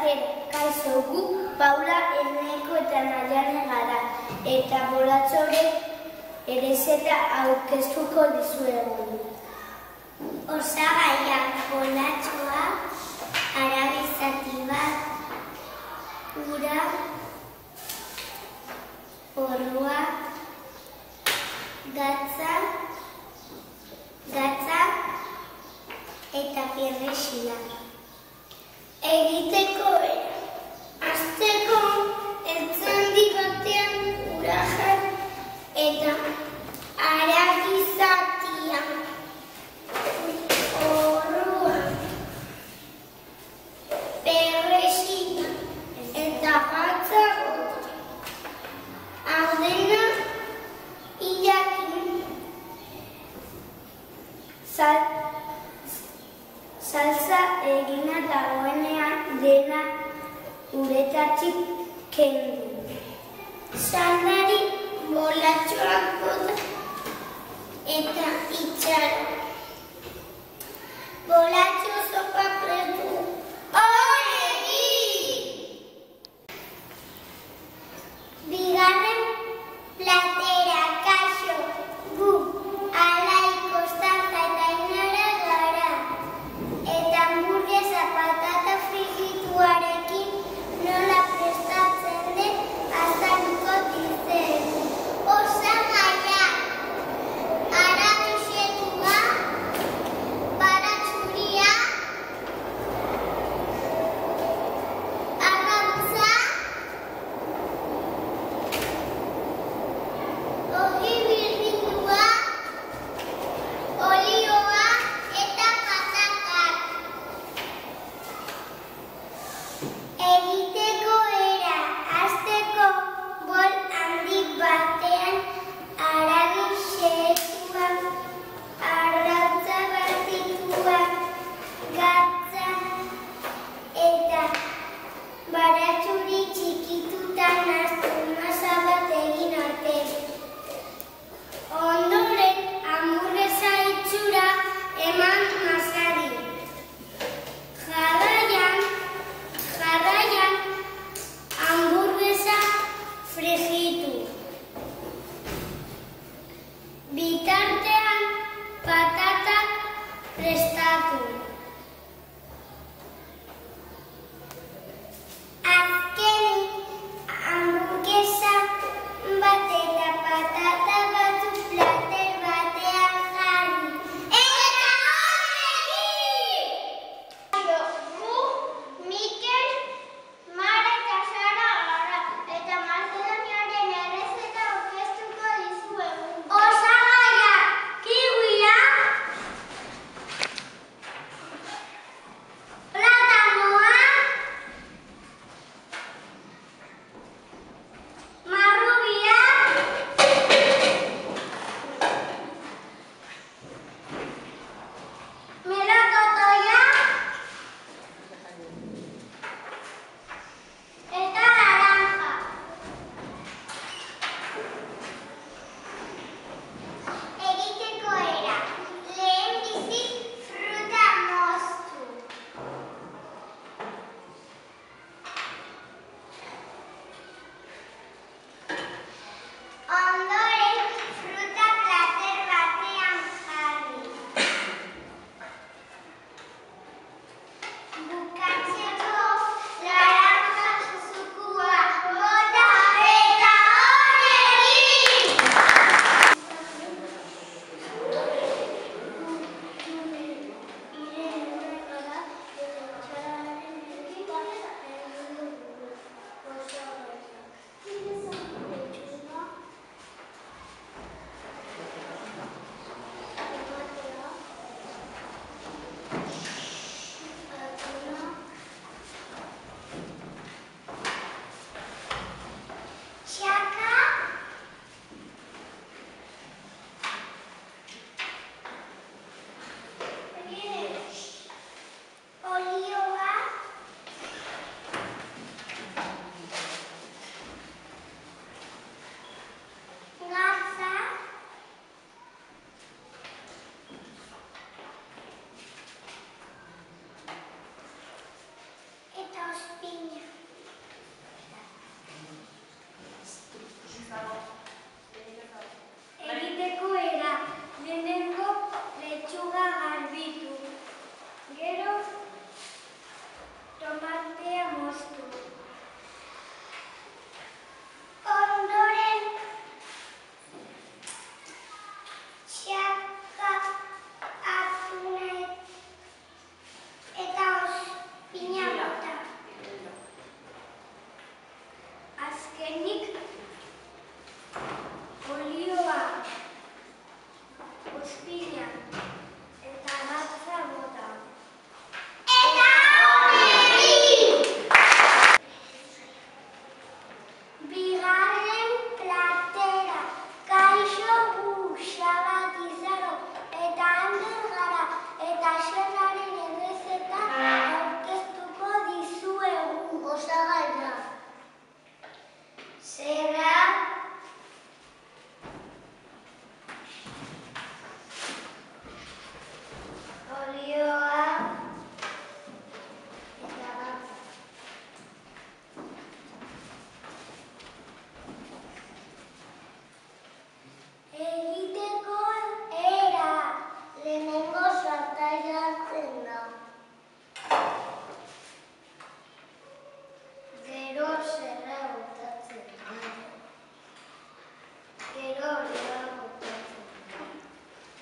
batera. Kaixo, gu Paula, Eneko eta Naiane gara, eta bolatxoren erezeta aurkeztuko dizuegu. Osagaiak: bolatxoa, haragi zati bat, ura, porrua, gatza eta perrexila. Egiteko era: hasteko ertzandi batean ura jarri eta haragi zatia, porrua, perrexila eta gatza bota. Hau dena ilakin salsa egina dagoenean dena uretatik kendu. Salari bolatxoak bota eta itxaron. Bolatxo sopa prestu. Onegi! Bigarren platera. Kaixo, gu Alai, Konstanza eta Ainara gara, eta hamburguesa patata frijituarekin nola prestatzen den azalduko dizuegu. Osagaiak: haragi xehua, baratxuria, arrautza, ogi birrinduak, olioa eta patatak. Egiteko era: hasteko bol handi batean haragi xehua, arrautza batitua, gatza eta baratxuri txikituta nahastu masa bat egin arte. Ondoren, hamburguesa itxura eman masari. Jarraian, hamburguesa frijitu. Bitartean, patatak prestatu. Azkenik, hamburguesa bat eta patata batzuk plater batean jarri. Eta onegi! Gu Mikel, Mara eta Sara gara, eta Macedoniaren errezeta aurkeztuko dizuegu. Osagaiak: kiwia,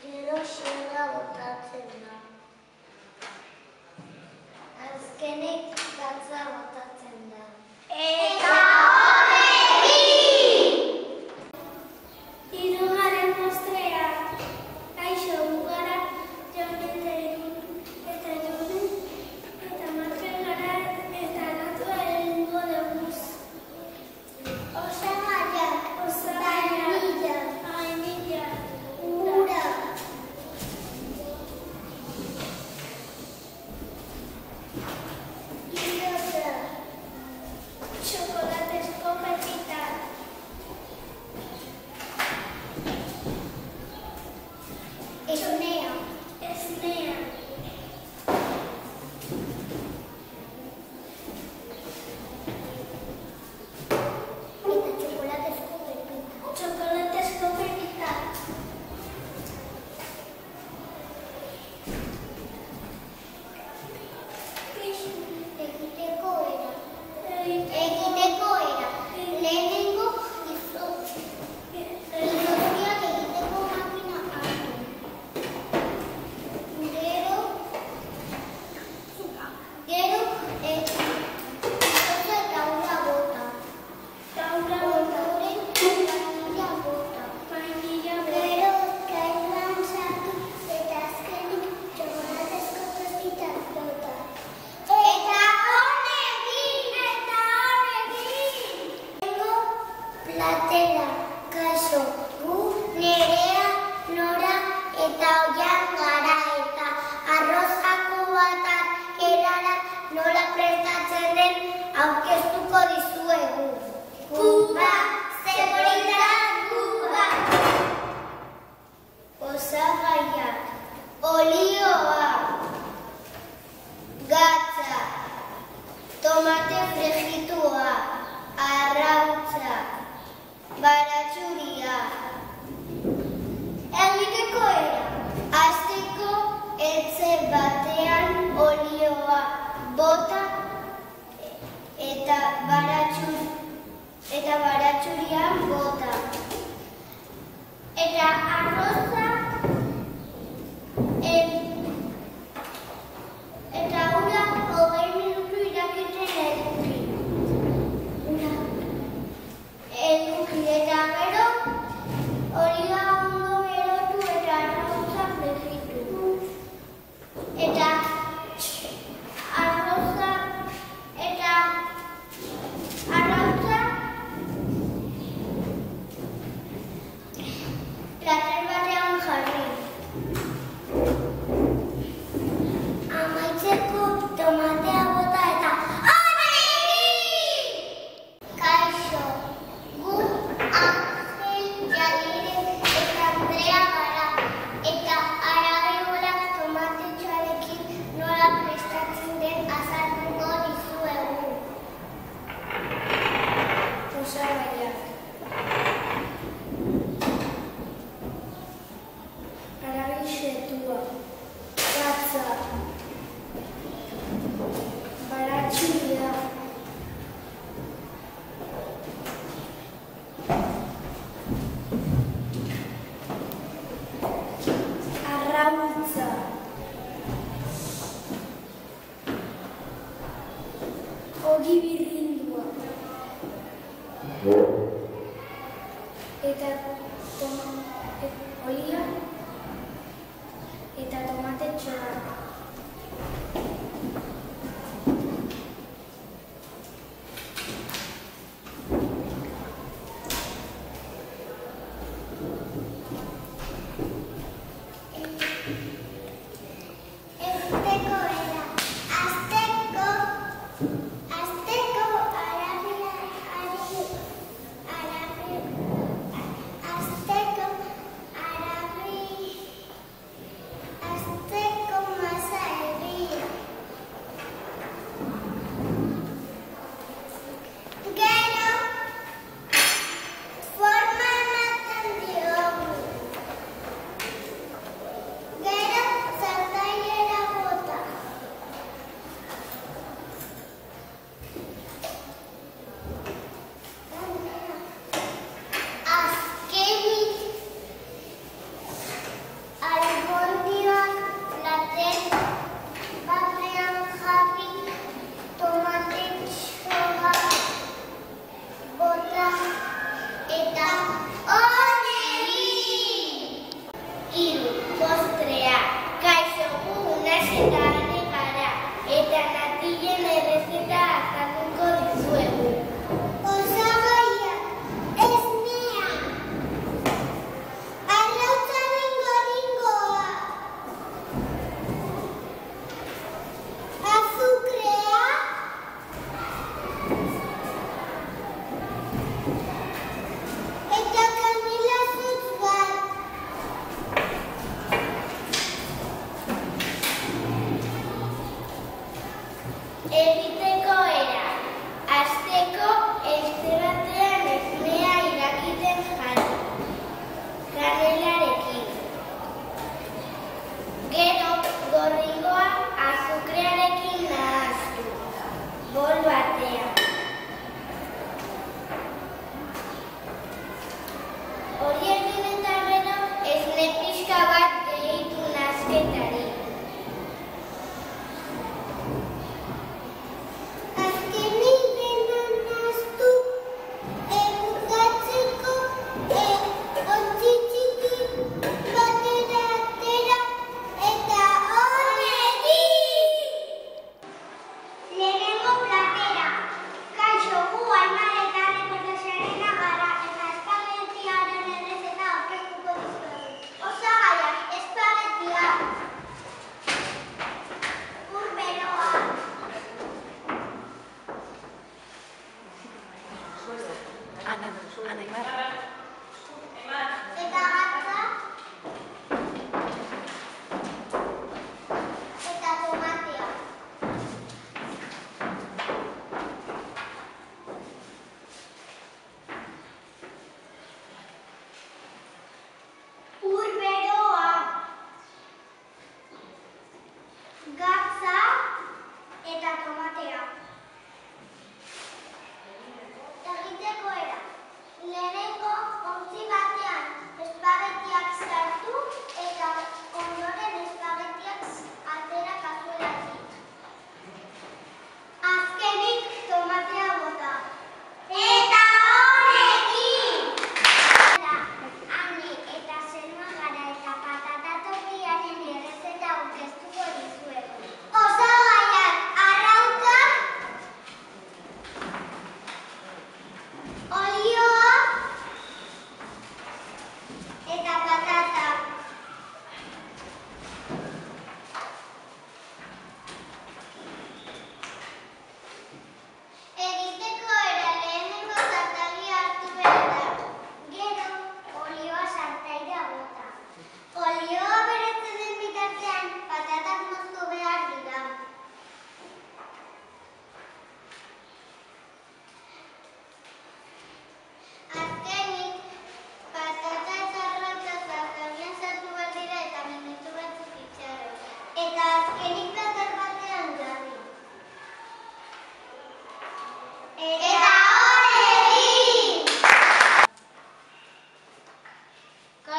Gero xerra botatzen da. Azkenik gatza botatzen da. Eta horrekin! Hirugarren postrea. Kaixo, gara Jonete eta Jone eta Markel gara eta gatua egingo duguz. Osagaiak, vainilla, ura. Idiota. Chocolatezko pepitas. Esnea. Chocolatezko pepitas. Egiteko era. Lehenengo izoziak egiteko makina hartu. Gero izotza eta ura bota. Ondoren vainilla bota. Gero gailuan sartu eta azkenik txokolatezko pepitas bota. Eta honekin! Tengo platera, kaso, gu, Nerea, Nora eta Oian gara eta arrozako batak erara nola prestatzen den aurkeztuko dizuegu. Kuba, zepolitan kuba! Osagaiak, olioa, gatza, tomate frijitua, arrautza, baratxuria. Egiteko era, hasteko etxe batean olioa bota eta baratxuria bota. Eta arroza eta ura 20 minutu irakitzen eduki. Eta gero olioa ondo berotu eta arroza frijitu. Eta arroza eta arrautza plater batean jarri. Amaitzeko tomatea bota eta honekin! Kaixo, gu Angel, Janire eta Andrea gara eta arabeolak tomatetxoarekin nola prestatzen den azalduko dizuegu. Osagaiak.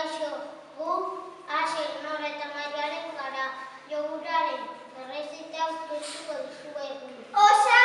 Kaixo, gu Asier Nor eta Maialen gara, joguraren errezeta aurkeztuko dizuegu. Osa